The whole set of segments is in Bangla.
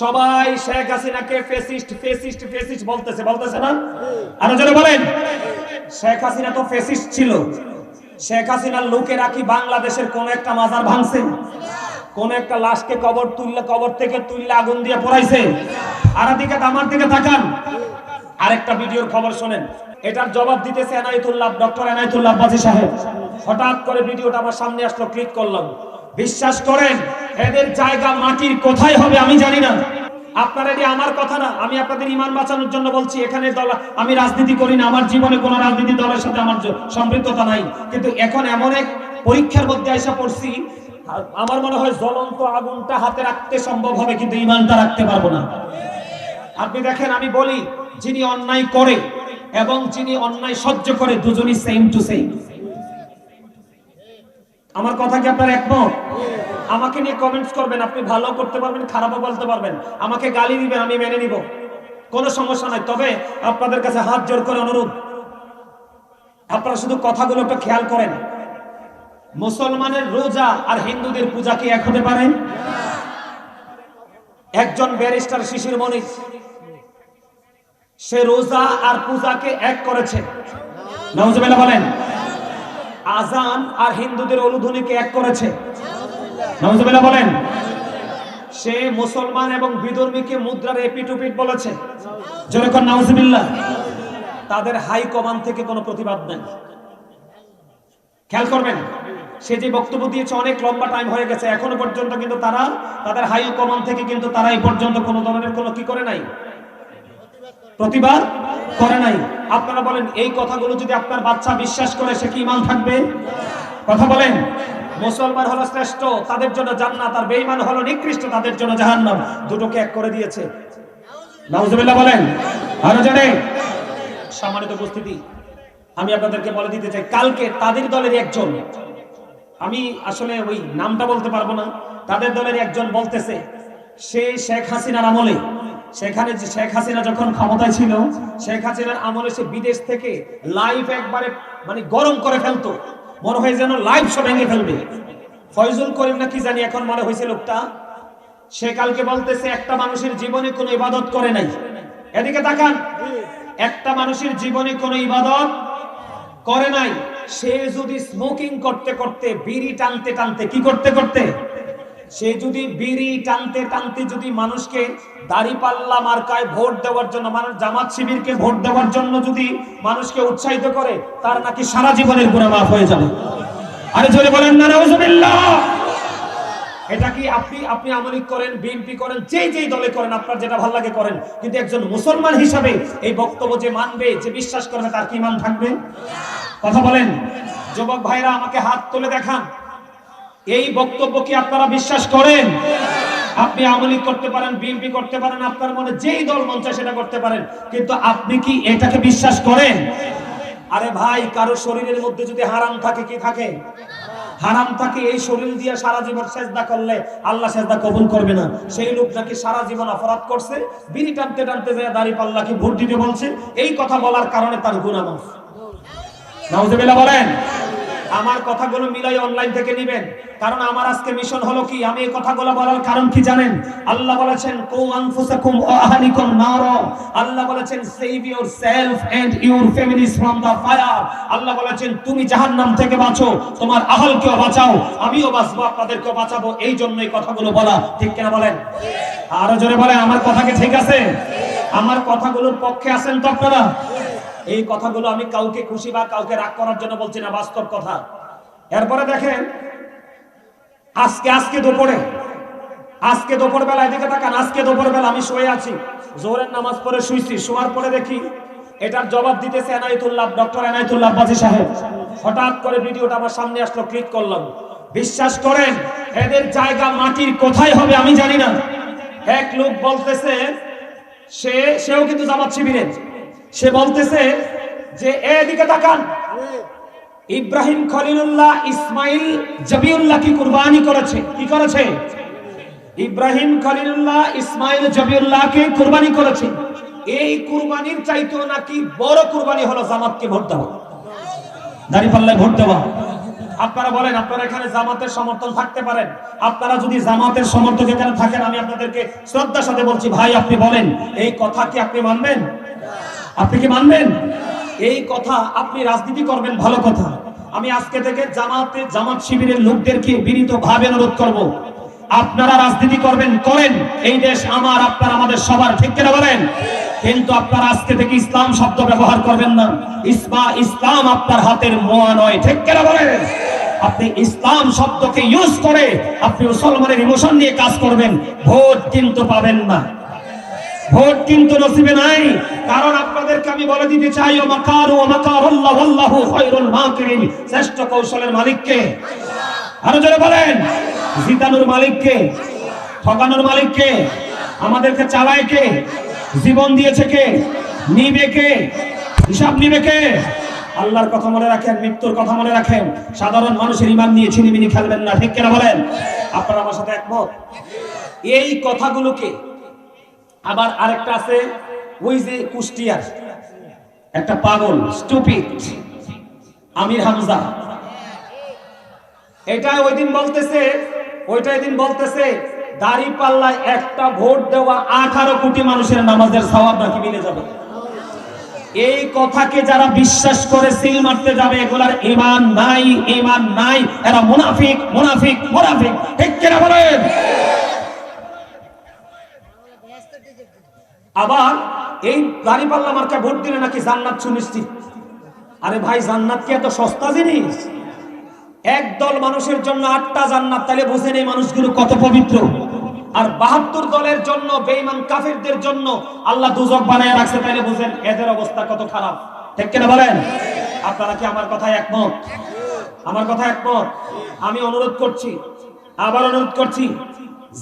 সবাই শেখ হাসিনাকে ফেসিস্ট ফেসিস্ট ফেসিস্ট বলতেছে না? আরো জোরে বলেন। শেখ হাসিনা তো ফেসিস্ট ছিল। শেখ হাসিনার লোকেরা কি বাংলাদেশের কোন একটা মাজার ভাঙছে? কোন একটা লাশকে কবর থেকে তুললে আগুন দিয়ে পোড়াইছে? আর দিকে আমার দিকে তাকান, আরেকটা ভিডিওর খবর শোনেন। এটার জবাব দিতেছে ডক্টর এনায়েতুল্লাহ আব্বাসী সাহেব। হঠাৎ করে ভিডিওটা আমার সামনে আসলো, ক্লিক করলাম। বিশ্বাস করেন, এদের জায়গা মাটির কোথায় হবে আমি জানি না। আপনারা এটি আমার কথা না, আমি আপনাদের ঈমান বাঁচানোর জন্য বলছি। এখানে আমি রাজনীতি করি না, আমার জীবনে কোনো রাজনীতি দলের সাথে আমার সম্পৃক্ততা নাই। কিন্তু এখন এমন এক পরীক্ষার মধ্যে এসে পড়ছি, আমার মনে হয় জ্বলন্ত আগুনটা হাতে রাখতে সম্ভব হবে, কিন্তু ঈমানটা রাখতে পারবো না। আপনি দেখেন, আমি বলি, যিনি অন্যায় করে এবং যিনি অন্যায় সহ্য করে, দুজনই সেম টু সেম। আমার কথা কি আপনারা একমত? আমাকে নিয়ে কমেন্টস করবেন, আপনি ভালো করতে পারবেন, খারাপও বলতে পারবেন, আমাকে গালি দিবেন, আমি মেনে নিব, কোনো সমস্যা নাই। তবে আপনাদের কাছে হাত জোর করে অনুরোধ, আপনারা শুধু কথাগুলো একটু খেয়াল করেন। মুসলমানের রোজা আর হিন্দুদের পূজা কি এক হতে পারে? একজন ব্যারিস্টার শিশির মনির, সে রোজা আর পূজাকে এক করেছে। নাউজুবিল্লাহ বলেন। আজান আর হিন্দুদের উলুধ্বনিকে এক করেছে। নাউজুবিল্লাহ বলেন। সে মুসলমান এবং বিধর্মীকে মুদ্রার এপিটুপিট বলেছে। জোরে কর নাউজুবিল্লাহ। তাদের হাই কমান্ড থেকে কোনো প্রতিবাদ নেই। খেয়াল করবেন, সে যে বক্তব্য দিয়েছে অনেক লম্বা টাইম হয়ে গেছে, এখনো পর্যন্ত কিন্তু তারা তাদের হাই কমান্ড থেকে কিন্তু তারা এই পর্যন্ত কোনো ধরনের কোনো কি করে নাই, প্রতিবাদ করে নাই। আপনারা বলেন, এই কথাগুলো যদি আপনার বাচ্চা বিশ্বাস করে, সে কি ঈমান থাকবে? কথা বলেন। মুসলমান হলো শ্রেষ্ঠ, তাদের জন্য জান্নাত, আর বেঈমান হলো নিকৃষ্ট, তাদের জন্য জাহান্নাম। দুটোকে এক করে দিয়েছে। নাউজুবিল্লাহ বলেন। আরো জানে। সম্মানিত উপস্থিতি, আমি আপনাদেরকে বলে দিতে চাই, কালকে তাদের দলের একজন, আমি আসলে ওই নামটা বলতে পারবো না, তাদের দলের একজন বলতেছে, সে শেখ হাসিনার আমলে, সেখানে যে শেখ হাসিনা যখন ক্ষমতায় ছিল, শেখ হাসিনার আমলে সে বিদেশ থেকে লাইভ একবারে মানে গরম করে ফেলতো, মনে হয় যেন লাইভ শো ভেঙে ফেলবে। ফয়জুল করিম না কি জানি এখন মনে হয়েছে লোকটা, সে কালকে বলতেছে একটা মানুষের জীবনে কোনো ইবাদত করে নাই। এদিকে তাকান, একটা মানুষের জীবনে কোনো ইবাদত করে নাই। সে যদি স্মোকিং করতে করতে, বিড়ি টানতে টানতে, কি করতে করতে, সে যদি বিড়ি টানতে টানতে যদি মানুষকে দাঁড়িপাল্লা মার্কায় ভোট দেওয়ার জন্য, মানুষ জামাত শিবিরকে ভোট দেওয়ার জন্য যদি মানুষকে উৎসাহিত করে, তার নাকি সারা জীবনের গুনাহ মাফ হয়ে যাবে। আরে জোরে বলেন না নাউজুবিল্লাহ। এটা কি আপনি আমলি করেন, বিএনপি করেন, যেই দলে করেন, আপনার যেটা ভালো লাগে করেন, কিন্তু একজন মুসলমান হিসাবে এই বক্তব্য যে মানবে, যে বিশ্বাস করবে, তার কি ঈমান থাকবে? কথা বলেন। যুবক ভাইরা আমাকে হাত তুলে দেখান, এই বক্তব্য কি আপনারা বিশ্বাস করেন? আপনি আমলি করতে পারেন, বিএনপি করতে পারেন, আপনার মনে যেই দল মন চায় সেটা করতে পারেন, কিন্তু আপনি কি এটাকে বিশ্বাস করেন? আরে ভাই, কারো শরীরের মধ্যে যদি হারাম থাকে, কি থাকে? হারাম থাকে। এই শরীর দিয়ে সারা জীবন সেজদা করলে আল্লাহ সেজদা কবুল করবে না। সেই লোক নাকি সারা জীবন অপরাধ করছে, বিড়ি টানতে টানতে যায় দাঁড়িপাল্লাকে ভোট দিতে বলছে, এই কথা বলার কারণে তার গুনাহ মাফ। নাউজুবিল্লাহ বলেন। আমার কথাগুলো মিলাই অনলাইন থেকে নেবেন, কারণ আমার আজকে মিশন হলো কি, আমি এই কথাগুলো বলার কারণ কি জানেন? আল্লাহ বলেছেন, কু আনফুসাকুম ওয়া আহলিকুম নারা। আল্লাহ বলেছেন, save yourself and your families from the fire. Allah বলেছেন, তুমি জাহান্নাম থেকে বাঁচো, তোমার আহলকেও বাঁচাও, আমিও বাঁচবো, আপনাদেরকেও বাঁচাবো। এই জন্যই কথাগুলো বলা, ঠিক কিনা বলেন? আরো জোরে বলেন, আমার কথা কি ঠিক আছে? আমার কথাগুলোর পক্ষে আছেন তো আপনারা? এই কথাগুলো আমি কাউকে খুশি বা কাউকে রাগ করার জন্য বলছি না, বাস্তব কথা। এরপরে দেখেন, আজকে দুপুর বেলা, এদিকে তাকান, আজকে দুপুর বেলা আমি শুয়ে আছি, জোহরের নামাজ পড়ে শুইছি, শোয়ার পরে দেখি এটার জবাব দিতেছে ডক্টর এনায়েতুল্লাহ আব্বাসী সাহেব। হঠাৎ করে ভিডিওটা আমার সামনে আসলো, ক্লিক করলাম। বিশ্বাস করেন, এদের জায়গা মাটির কোথায় হবে আমি জানি না। এক লোক বলতেছে, সেও কিন্তু জামাত শিবিরের, সে বলতেছে যে এদিকে তাকান, ইব্রাহিম খলিলুল্লাহ ইসমাইল জবিউল্লাহ কি কুরবানি করেছে। কি করেছে? ইব্রাহিম খলিলুল্লাহ ইসমাইল জবিউল্লাহকে কুরবানি করেছে। এই কুরবানির চাইতেও নাকি বড় কুরবানি হলো জামাতকে ভোট দেওয়া, দাঁড়িপাল্লায় ভোট দেওয়া। আপনারা বলেন, আপনারা এখানে জামাতের সমর্থন থাকতে পারেন। আপনারা যদি জামাতের সমর্থক এখানে থাকেন, আমি আপনাদেরকে শ্রদ্ধার সাথে বলছি, ভাই আপনি বলেন এই কথা কি আপনি মানবেন? আপনি কি মানবেন এই কথা? আপনি রাজনীতি করবেন, ভালো কথা। আমি আজকে থেকে জামাত শিবিরের লোকদেরকে বিনীতভাবে অনুরোধ করব, আপনারা রাজনীতি করবেন, করেন। এই দেশ আমার, আপনার, আমাদের সবার, ঠিক কিনা বলেন? কিন্তু আপনারা আজকে থেকে ইসলাম শব্দ ব্যবহার করবেন না। ইসলাম আপনার হাতের মোয়া নয়, ঠিক কিনা বলেন? আপনি ইসলাম শব্দকে ইউজ করে আপনি মুসলমানের ইমোশন নিয়ে কাজ করবেন, ভোট কিন্তু পাবেন না, ভোট কিন্তু নসিবে নাই। কারণ আপনাদেরকে আমি বলে দিতে চাই, ও মাকারু ওয়া মাকারুল্লাহ ওয়াল্লাহু খায়রুল মাকিরিন, শ্রেষ্ঠ কৌশলের মালিক কে? আরো জোরে বলেন। জিতানোর মালিক কে? ঠকানোর মালিক কে? আমাদেরকে চালায় কে? জীবন দিয়েছে কে? নিবে কে? হিসাব নিবে কে? আল্লাহর কথা মনে রাখেন, মৃত্যুর কথা মনে রাখেন। সাধারণ মানুষের ঈমান নিয়ে ছিনিমিনি খেলবেন না, ঠিক কিনা বলেন? আপনারা আমার সাথে একমত? এই কথাগুলোকে আবার আরেকটা আছে, ওই যে কুষ্টিয়ার একটা পাগল স্টুপিড আমির হামজা, এটা ওইদিন বলতেছে দাঁড়িপাল্লায় একটা ভোট দেওয়া 18 কোটি মানুষের নামাজের সওয়াব নাকি মিলে যাবে। এই কথাকে যারা বিশ্বাস করে সিল মারতে যাবে, এগুলার ঈমান নাই, এরা মুনাফিক। ঠিক কিনা বলেন? আবার এই দাঁড়িপাল্লা মার্কা ভোট দিলে নাকি জান্নাত সুনিশ্চিত। আরে ভাই, জান্নাত কি এত সস্তা জিনিস? একদল মানুষের জন্য 8টা জান্নাত, তাহলে বুঝেন এই মানুষগুলো কত পবিত্র। আর 72 দলের জন্য, বেঈমান কাফেরদের জন্য আল্লাহ দুজক বানায় রাখছে, তাহলে বুঝেন এদের অবস্থা কত খারাপ। ঠিক কিনা বলেন? আপনারা কি আমার কথায় একমত? আমার কথা একমত? আমি অনুরোধ করছি,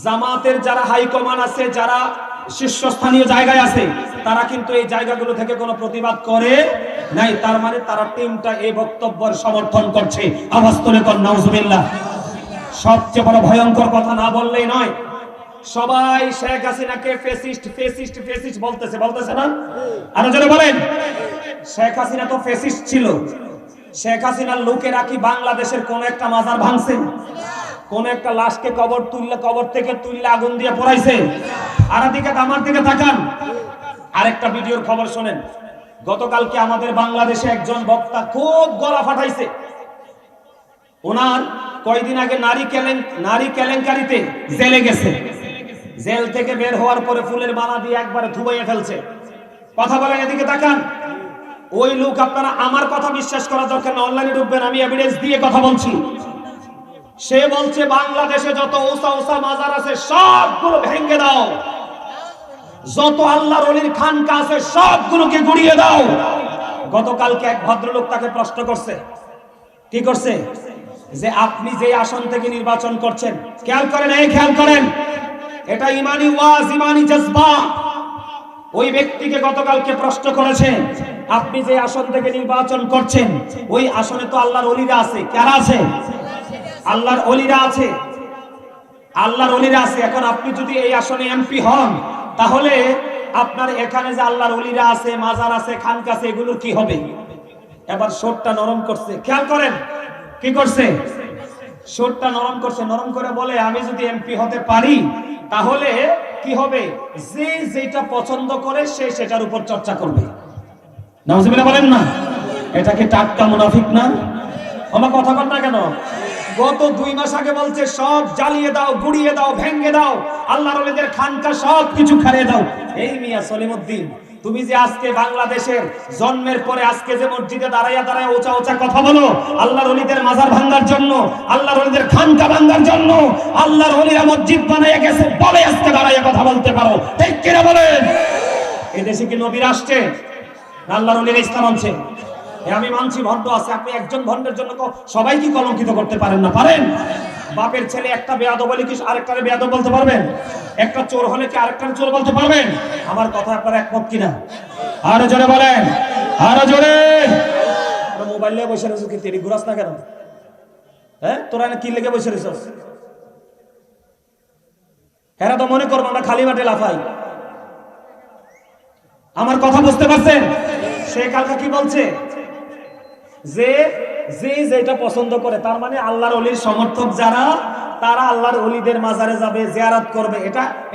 জামাতের যারা হাইকমান্ড আছে, যারা শীর্ষস্থানীয় জায়গায় আছে, তারা কিন্তু এই জায়গাগুলো থেকে কোনো প্রতিবাদ করে নাই। তার মানে তারা টিমটা এই বক্তব্যের সমর্থন করছে। আওয়াজ তুলে কোন নাউজুবিল্লাহ। সবচেয়ে বড় ভয়ঙ্কর কথা না বললেই নয়, সবাই শেখ হাসিনাকে ফেসিস্ট বলতেছে না? আরো জোরে বলেন। শেখ হাসিনা তো ফেসিস্ট ছিল। শেখ হাসিনার লোকেরা কি বাংলাদেশের কোন একটা মাজার ভাঙছে? কোন একটা লাশকে কবর থেকে তুললে আগুন দিয়ে পোড়াইছে? আর দিকে আমার দিকে তাকান, আরেকটা ভিডিওর খবর শোনেন। গতকালকে আমাদের বাংলাদেশে একজন বক্তা খুব গলা ফাটাইছে। ওনার কয়দিন আগে নারী কেলেঙ্কারিতে জেলে গেছে। জেল থেকে বের হওয়ার পরে ফুলের মালা দিয়ে একবারে ধুবাইয়ে ফেলছে। কথা বলেন, এদিকে তাকান। ওই লোক, আপনারা আমার কথা বিশ্বাস করা দরকার না, অনলাইনে ঢুকবেন, আমি এভিডেন্স দিয়ে কথা বলছি। সে বলছে বাংলাদেশে যত উঁচা মাজার আছে সবগুলো ভেঙে দাও, যত আল্লাহর ওলির খানকা আছে সবগুলোকে গুড়িয়ে দাও। গতকালকে এক ভদ্রলোক তাকে প্রশ্ন করছে, কি করছে? যে আপনি যে আসন থেকে নির্বাচন করছেন, খেয়াল করেন, এটা ইমানি ওয়াজ, ইমানি জজবা। ওই ব্যক্তিকে গতকালকে প্রশ্ন করেছে, আপনি যে আসন থেকে নির্বাচন করছেন ওই আসনে তো আল্লাহর ওলিরা আছে। কারা আছে? আল্লাহর ওলিরা আছে। এখন আপনি যদি এই আসনে এমপি হন, তাহলে আপনার এখানে যে আল্লাহর ওলিরা আছে, মাজার আছে, খানকা আছে, এগুলোর কি হবে? এবার সুরটা নরম করছে, খেয়াল করেন কি করছে। সুরটা নরম করছে, নরম করে বলে, আমি যদি এমপি হতে পারি তাহলে কি হবে? যে যেটা পছন্দ করে সে সেটার উপর চর্চা করবে। নাউজুবিল্লাহ বলেন না? এটা কি টাটকা মুনাফিক না? আমার কথা বল না কেন? গত 2 মাস আগে বলছে সব জ্বালিয়ে দাও, গুড়িয়ে দাও, ভেঙে দাও, আল্লাহর ওলিদের খানকা সব কিছু খারিয়ে দাও। এই মিয়া সলিমউদ্দিন, তুমি যে আজকে বাংলাদেশের জন্মের পরে আজকে যে মসজিদে দাঁড়াইয়া ওচা কথা বলো আল্লাহর ওলিদের মাজার ভাঙার জন্য, আল্লাহর ওলিদের খানকা ভাঙার জন্য, আল্লাহর ওলিরা মসজিদ বানাইয়া গেছে বলে আজকে দাঁড়াইয়া কথা বলতে পারো, ঠিক কিনা বলেন? এই দেশে কি নবী আসছে? আল্লাহর ওলিরা ইসলাম আনছে? আমি মানছি ভণ্ড আছে, আপনি একজন ভণ্ডের জন্য সবাই কি কলঙ্কিত করতে পারেন না? পারেন। বাপের ছেলে একটা বেয়াদব বলে কি আরেকটারে বেয়াদব বলতে পারবেন? একটা চোর হলে কি আরেকটারে চোর বলতে পারবেন? আমার কথা আপনারা একমত কিনা? আরো জোরে বলেন, আরো জোরে। মোবাইল নিয়ে বসে রয়েছ, কি তেরি ঘুরাস না কেন? হ্যাঁ, তোরা কি লেগে বসে রয়েছ? এরা তো মনে করবো আমরা খালি মাঠে লাফাই। আমার কথা বুঝতে পারছেন? সে কালকে কি বলছে যে যে যেটা পছন্দ করে, তার মানে আল্লাহর ওলির সমর্থক যারা, তারা আল্লাহর ওলিদের মাজারে যাবে, জিয়ারত করবে।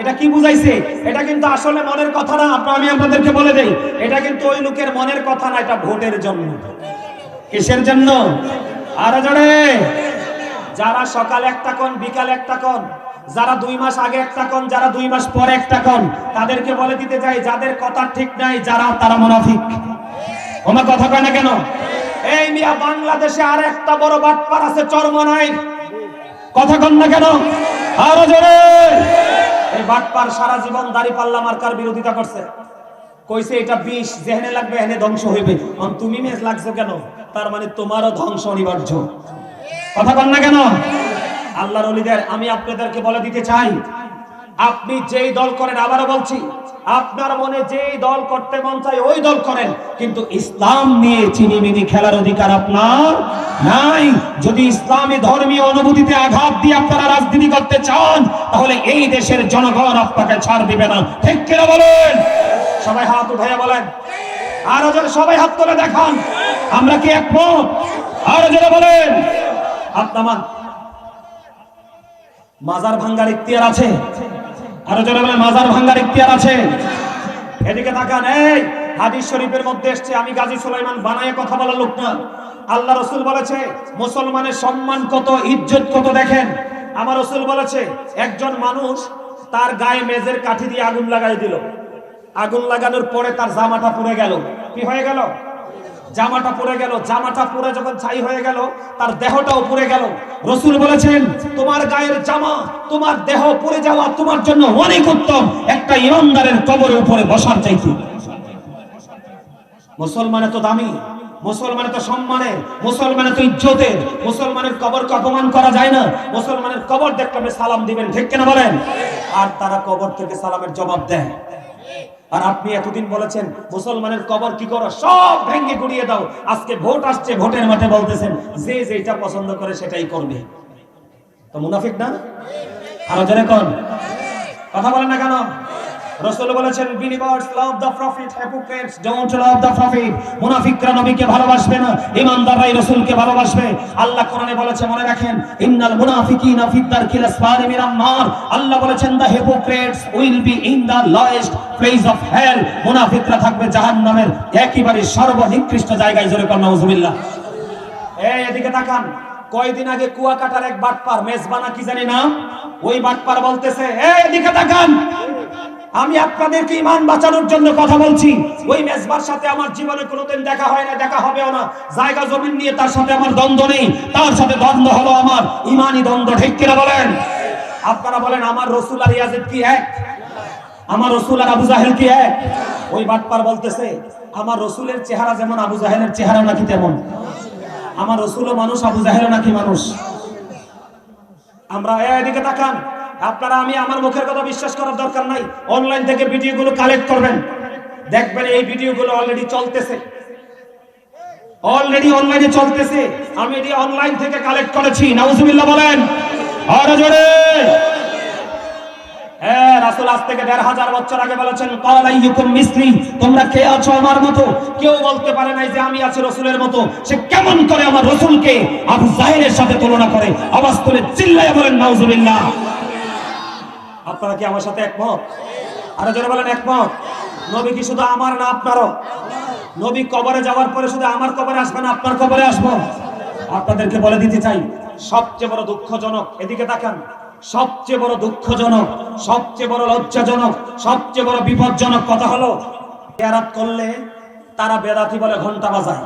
এটা কি বুঝাইছে? এটা কিন্তু আসলে মনের কথা না। আমি আপনাদেরকে বলে দেই, এটা কিন্তু ওই লোকের মনের কথা না, এটা ভোটের জন্য। কিসের জন্য? আরো জোরে। যারা সকাল একটা কোন, বিকাল একটা কোন, যারা 2 মাস আগে একটা কোন, যারা 2 মাস পরে একটা কোন, তাদেরকে বলে দিতে চাই, যাদের কথা ঠিক নাই যারা, তারা মুনাফিক। ওমা কথা কয় না কেন? এই মিয়া, বাংলাদেশে আর একটা বড় বাটপার আছে, চরমনাই। কথা কন না কেন? আরো জোরে। এই বাটপার সারা জীবন দাড়িপাল্লা মার্কার বিরোধিতা করছে, কইছে এটা বিষ, যেখানে লাগবে এখানে ধ্বংস হইবে। তুমি মেজ লাগছো কেন? তার মানে তোমারও ধ্বংস অনিবার্য। কথা কন না কেন? আল্লাহর ওলিদের আমি আপনাদেরকে বলে দিতে চাই, আপনি যেই দল করেন, আবারও বলছি, আপনার মনে যেই দল করতে মন চায় ওই দল করেন, কিন্তু ইসলাম নিয়ে চিনিমিনি খেলার অধিকার আপনার নাই। যদি ইসলামী ধর্মীয় অনুভূতিতে আঘাত দিয়ে আপনারা রাজনীতি করতে চান, তাহলে এই দেশের জনগণ আপনাকে ছাড় দিবে না। ঠিক কিনা বলেন? সবাই হাত উঠাইয়া বলেন। আরো জোরে সবাই হাত তুলে দেখান, আমরা কি একমত? আরো জোরে বলেন। হাত নামান। মাজার ভাঙ্গার ইখতিয়ার আছে? আরো জোরে বলেন, মাজার ভাঙ্গার ইখতিয়ার আছে? এদিকে তাকান। এই হাদিস শরীফের মধ্যে এসেছে, আমি গাজী সুলাইমান বানায়ে কথা বলার লোক না। আল্লাহ রাসূল বলেছে মুসলমানের সম্মান কত, ইজ্জত কত। দেখেন, আমার রাসূল বলেছে, একজন মানুষ তার গায়ে মেজের কাঠি দিয়ে আগুন লাগাই দিল। আগুন লাগানোর পরে তার জামাটা পুড়ে গেল। কি হয়ে গেল? জামাটা পুড়ে গেল। জামাটা পুড়ে যখন ছাই হয়ে গেল, তার দেহটাও পুড়ে গেল। রাসূল বলেছেন, তোমার গায়ের জামা, তোমার দেহ পুড়ে যাওয়া তোমার জন্য অনেক উত্তম একটা ইমানদারের কবরের উপরে বসার চাইতে। মুসলমানের তো দামি, মুসলমানের তো সম্মানের, মুসলমানের তো ইজ্জতের। মুসলমানের কবরকে অপমান করা যায় না। মুসলমানের কবর দেখলে সালাম দিবেন। ঠিক কিনা বলেন? আর তারা কবর থেকে সালামের জবাব দেয়। আর আপনি এতদিন বলেছেন মুসলমানের কবর কি করো, সব ভেঙে গুড়িয়ে দাও। আজকে ভোট আসছে, ভোটের মাঠে বলতেছেন যে যেটা পছন্দ করে সেটাই করবে। তো মুনাফিক না? আরো জোরে কোন কথা বলেন না কেন? রাসূল বলেছেন, believers love the prophet, hypocrites don't love the prophet। মুনাফিকরা নবীকে ভালোবাসবে না, ঈমানদাররা রাসূলকে ভালোবাসবে। আল্লাহ কোরআনে বলেছে, মনে রাখেন, ইন্নাল মুনাফিকিনা ফি দারকিল আসফারি মিনান নার। আল্লাহ বলেছেন, the hypocrites will be in the lowest place of hell। মুনাফিকরা থাকবে জাহান্নামের একেবারে সর্বনিকৃষ্ট জায়গায়। জোরে কোন নাউজুবিল্লাহ। এই এদিকে তাকান। কয়দিন আগে কুয়াকাটার এক বাটপার, মেজবানা কি জানি না, ওই বাটপার বলতেছে, এই এদিকে তাকান, আমি আপনাদেরকে ঈমান বাঁচানোর জন্য কথা বলছি। ওই মেজবার সাথে আমার জীবনে কোনোদিন দেখা হয় না, দেখা হবেও না। জায়গা জমিন নিয়ে তার সাথে আমার দ্বন্দ্ব নেই, তার সাথে দ্বন্দ্ব হলো আমার ঈমানি দ্বন্দ্ব। ঠিক কিনা বলেন? আপনারা বলেন, আমার রাসূল আর ইয়াজিদ কি এক? আমার রাসূল আর আবু জাহেল কি এক? ওই বাটপার বলতেছে, আমার রাসূলের চেহারা যেমন আবু জাহেলের চেহারা নাকি তেমন? আমার রাসূলও মানুষ, আবু জাহেলও নাকি মানুষ? আমরা এদিকে তাকান। আপনারা, আমি আমার মুখের কথা বিশ্বাস করার দরকার নাই। অনলাইন থেকে ভিডিওগুলো কালেক্ট করবেন, দেখবেন এই ভিডিওগুলো অলরেডি চলতেছে, অলরেডি অনলাইনে চলতেছে। আমি এটি অনলাইন থেকে কালেক্ট করেছি। নাউজুবিল্লাহ বলেন। আর জোরে। হ্যাঁ, রাসূল আজ থেকে ১৫০০ বছর আগে বলেছেন, ক্বালা আইয়ুকুম মিসলি, তোমরা কে আছো আমার মতো? কেউ বলতে পারে নাই যে আমি আছি রাসূলের মতো। সে কেমন করে আমার রাসূলকে আবু জাহেলের সাথে তুলনা করে? আওয়াজ তুলে চিল্লায়া বলেন নাউজুবিল্লাহ। আপনারা কি আমার সাথে একমত? আরো জোরে বলেন একমত। নবী কি শুধু আমার না আপনারও? নবী কবরে যাওয়ার পরে শুধু আমার কবরে আসবে না, আপনার কবরে আসবো। আপনাদেরকে বলে দিতে চাই, সবচেয়ে বড় দুঃখজনক, এদিকে তাকান, সবচেয়ে বড় দুঃখজনক, সবচেয়ে বড় লজ্জাজনক, সবচেয়ে বড় বিপজ্জনক কথা হলো, জিয়ারত করলে তারা বেদাতি বলে ঘন্টা বাজায়।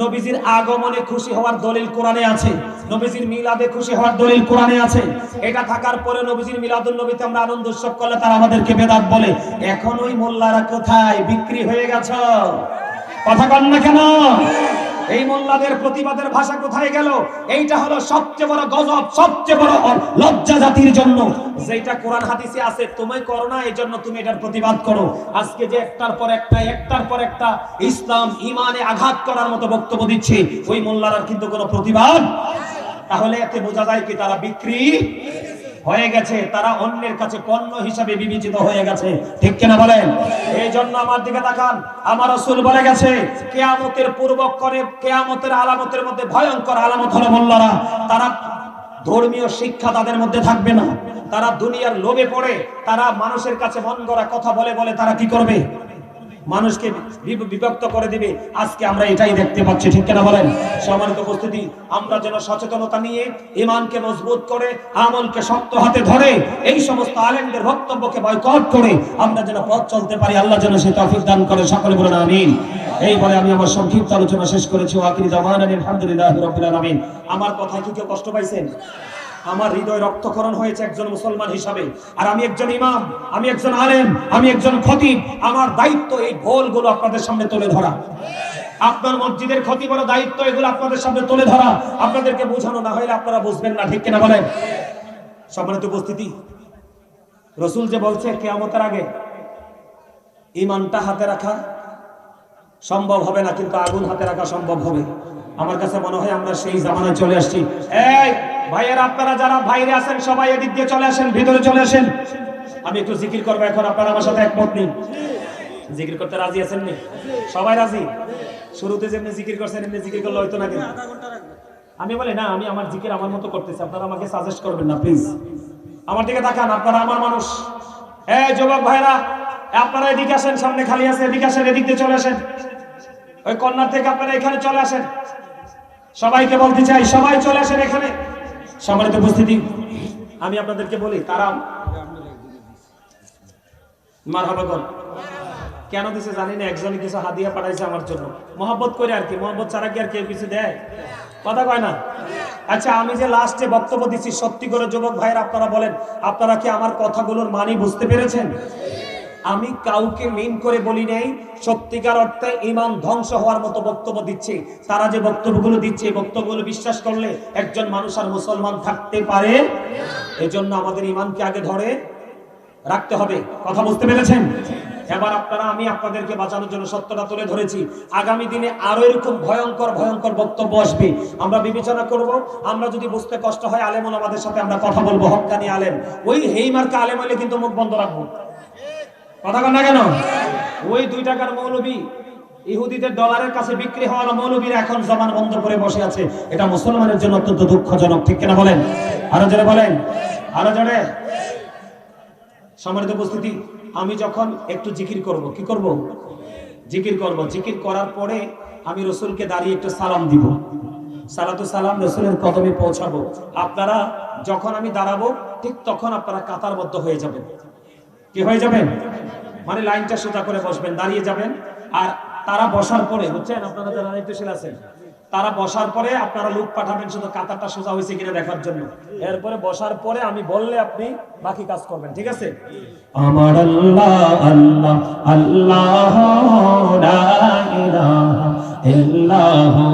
নবীজির আগমনে খুশি হওয়ার দলিল কোরআনে আছে, নবীজির মিলাদে খুশি হওয়ার দলিল কোরআনে আছে। এটা থাকার পরে নবীজির মিলাদুন নবীতে আমরা আনন্দ উৎসব করলে তারা আমাদেরকে বেদাত বলে। এখন ওই মোল্লারা কোথায়? বিক্রি হয়ে গেছে। কথা কন না কেন? এই মোল্লাদের প্রতিবাদের ভাষা কোথায় গেল? এইটা হলো সবচেয়ে বড় গজব, সবচেয়ে বড় লজ্জা জাতির জন্য। যেটা কোরআন হাদিসে আছে তুমি করো না, এজন্য তুমি এটার প্রতিবাদ করো। আজকে যে একটার পর একটা ইসলাম ঈমানে আঘাত করার মতো বক্তব্য দিচ্ছে, ওই মোল্লারার কিন্তু কোনো প্রতিবাদ। তাহলে এতে বোঝা যায় কি তারা বিক্রি। হয়ে গেছে, তারা অন্যের কাছে পণ্য হিসাবে বিবেচিত হয়ে গেছে। ঠিক কিনা বলেন? এই জন্য আমার দিকে তাকান, আমার রাসূল বলে গেছে কিয়ামতের পূর্বক্ষণে, কিয়ামতের আলামতের মধ্যে ভয়ঙ্কর আলামত হলো মোল্লারা। তারা ধর্মীয় শিক্ষা তাদের মধ্যে থাকবে না, তারা দুনিয়ার লোভে পড়ে তারা মানুষের কাছে মন গড়া কথা বলে বলে তারা কি করবে? মানুষকে বিভক্ত করে দিবে। আজকে আমরা এটাই দেখতে পাচ্ছি। ঠিক কিনা বলেন? সম্মানিত উপস্থিতি, আমরা যেন সচেতনতা নিয়ে ঈমানকে মজবুত করে আমলকে শক্ত হাতে ধরে এই সমস্ত আলেমদের বক্তব্যকে বয়কট করে আমরা যেন পথ চলতে পারি। আল্লাহ যেন সেই তৌফিক দান করে। সকলে বলেন আমিন। এই বলে আমি আমার সংক্ষিপ্ত আলোচনা শেষ করেছি। আখিরি দাওয়ানা আলহামদুলিল্লাহি রাব্বিল আলামিন। আমার কথা কি কেউ কষ্ট পাইছেন? আমার হৃদয় রক্তক্ষরণ হয়েছে একজন মুসলমান হিসাবে। আর আমি একজন ইমাম, আমি একজন আলেম, আমি একজন খতিব। আমার দায়িত্ব এই ভুলগুলো আপনাদের সামনে তুলে ধরা। আপনার মসজিদের খতিবের দায়িত্ব এগুলো আপনাদের সামনে তুলে ধরা, আপনাদেরকে বোঝানো, না হলে আপনারা বুঝবেন না। ঠিক কিনা বলেন? সম্মানিত উপস্থিতি, রাসূল যে বলছে কিয়ামতের আগে ঈমানটা হাতে রাখা সম্ভব হবে না, কিন্তু আগুন হাতে রাখা সম্ভব হবে। আমার কাছে মনে হয় আমরা সেই জামানায় চলে আসছি। এই ভাইয়েরা, আপনারা যারা বাইরে আছেন সবাই এদিক দিয়ে চলে আসেন, ভিতরে চলে আসেন। আমি একটু জিকির করবো এখন, আপনারা আমার সাথে একমত নিন। জিকির করতে রাজি আছেন নি? সবাই রাজি? শুরুতে যেমনি জিকির করছেন এমনি জিকির করলে হয়তো না। কিন্তু আমি বলি না, আমি আমার জিকির আমার মতো করতেছি, আপনারা আমাকে সাজেস্ট করবেন না প্লিজ। আমার দিকে তাকান, আপনারা আমার মানুষ। এই যুবক ভাইরা, আপনারা এদিকে আসেন, সামনে খালি আছে, এদিকে আসেন, এদিক দিয়ে চলে আসেন। ওই কর্নার থেকে আপনারা এখানে চলে আসেন। সবাইকে বলতে চাই, সবাই চলে আসেন এখানে। সম্মানিত উপস্থিতি, আমি আপনাদেরকে বলি, তারা মারহাবা কর কেন দিছে জানি না। একজনই কিছু হাদিয়া পাঠাইছে আমার জন্য, মহব্বত করে আর কি। মহব্বত ছাড়া কি আর কেউ কিছু দেয়? কথা কয় না। আচ্ছা, আমি যে লাস্টে বক্তব্য দিচ্ছি, সত্যি করে যুবক ভাইয়ের আপনারা বলেন, আপনারা কি আমার কথাগুলোর মানে বুঝতে পেরেছেন? আমি কাউকে মিন করে বলি নাই, সত্যিকার অর্থে ঈমান ধ্বংস হওয়ার মতো বক্তব্য দিচ্ছে। তারা যে বক্তব্যগুলো দিচ্ছে, এই বক্তব্যগুলো বিশ্বাস করলে একজন মানুষ আর মুসলমান থাকতে পারে। এজন্য আমাদের ঈমানকে আগে ধরে রাখতে হবে। কথা বুঝতে পেরেছেন? এবার আপনারা, আমি আপনাদেরকে বাঁচানোর জন্য সত্যটা তুলে ধরেছি। আগামী দিনে আরো এরকম ভয়ঙ্কর ভয়ঙ্কর বক্তব্য আসবে। আমরা বিবেচনা করব, আমরা যদি বুঝতে কষ্ট হয় আলেম ওলামাদের সাথে আমরা কথা বলবো, হক্কানি আলেম। ওই হেই মার্কা আলেম হইলে কিন্তু মুখ বন্ধ রাখবো। কথা কন না কেন? ওই 2 টাকার মৌলবী, ইহুদিদের ডলারের কাছে বিক্রি হওয়ার মৌলবীরা এখন জবান বন্ধ করে বসে আছে। এটা মুসলমানের জন্য অত্যন্ত দুঃখজনক। ঠিক কিনা বলেন? আরো জোরে বলেন, আরো জোরে। সম্মানিত উপস্থিতি, আমি যখন একটু জিকির করব, কি করব? জিকির করব। জিকির করার পরে আমি রাসূলকে দাঁড়িয়ে একটু সালাম দিব। সালাতু সালাম রাসূলের কদমে পৌঁছাবো। আপনারা যখন আমি দাঁড়াবো ঠিক তখন আপনারা কাতারবদ্ধ হয়ে যাবেন। কি হয়ে যাবেন? মানে লাইনটা সোজা করে বসবেন, দাঁড়িয়ে যাবেন। আর তারা বসার পরে, বুঝছেন, আপনারা যারা দায়িত্বশীল আছেন, তারা বসার পরে আপনারা লোক পাঠাবেন শুধু কাতারটা সোজা হয়েছে কিনা দেখার জন্য। এরপরে বসার পরে আমি বললে আপনি বাকি কাজ করবেন। ঠিক আছে? আমার আল্লাহ আল্লাহ আল্লাহ লা ইলাহা ইল্লাহু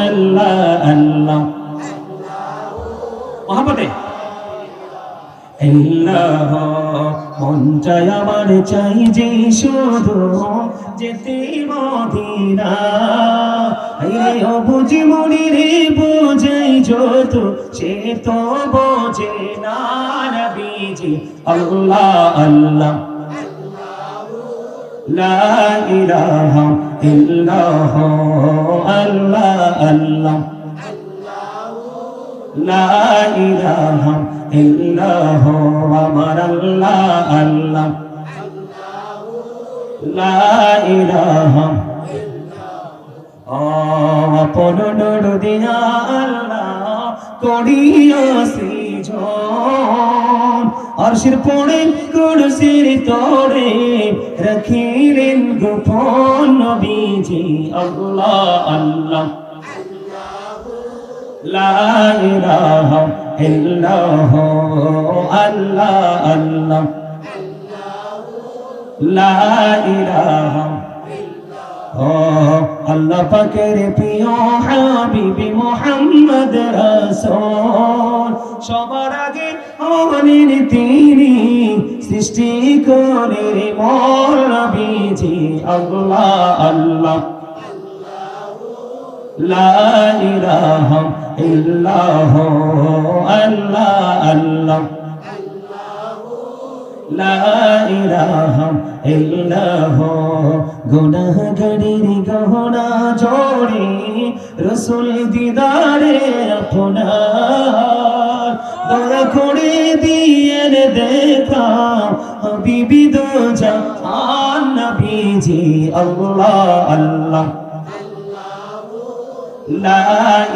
আল্লাহ আল্লাহ মুহাম্মাদে ইল্লাহ। মন চাই আমার, চাই যে শুধু যেতে মদিনা। এই বুঝি মনি রে বোঝাই যত, সে তো বোঝে না নবীজি। আল্লাহ আল্লাহ লা ইলাহা ইল্লাহ আল্লাহ আল্লাহ লা ইলাহা ইল্লাহ। আমার আল্লাহ আল্লাহ লা ইলাহা। আপন নূর দিয়া আল্লাহ করিও সৃজন, আরশের পড়ে কুরসির তরে রাখিলেন গোপন নবীজি। আল্লাহ আল্লাহ লা ইলাহা ইল্লাহ আল্লাহ আল্লাহ লা ইলাহা। আল্লাহ পাকের প্রিয় হাবিবি মুহাম্মদ রাসূল, সবার আগে হলেন তিনি, সৃষ্টি করে মোর নবীজি। আল্লাহ আল্লাহ লা ইলাহা ইল্লাহু আল্লাহ আল্লাহ লা ইলাহা ইল্লাল্লাহ গুনাহগারের গহনা জোড়ে রাসূল দিদারে আপনার দয়া করে দিয়ে দেখা হাবিবি দো জাহান নবীজি আল্লাহ আল্লাহ লা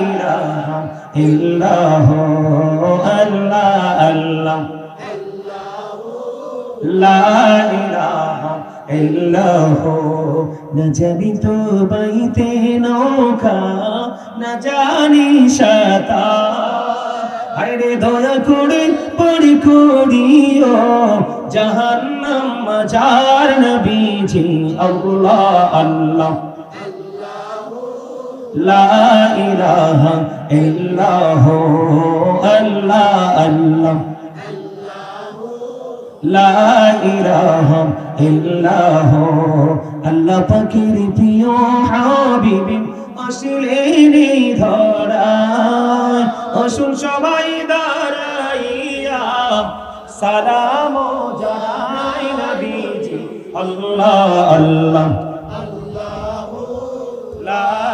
ইলাহা ইল্লাল্লাহ আল্লাহ আল্লাহ লা ইলাহা ইল্লাল্লাহ না জানি তো বাইতে নৌকা না জানি সাঁতার আরে দয়া করে পারি করিও জাহান্নাম মাজার নবীজি আল্লাহ আল্লাহ লা ইলাহা ইল্লাল্লাহ আল্লাহ আল্লাহ লা ইলাহা ইল্লাল্লাহ আল্লাহ পাকের প্রিয় হাবিব আসলেন এই ধরায় আসুন সবাই দাঁড়াইয়া সালাম জানাই নবীজি আল্লাহ আল্লাহ লা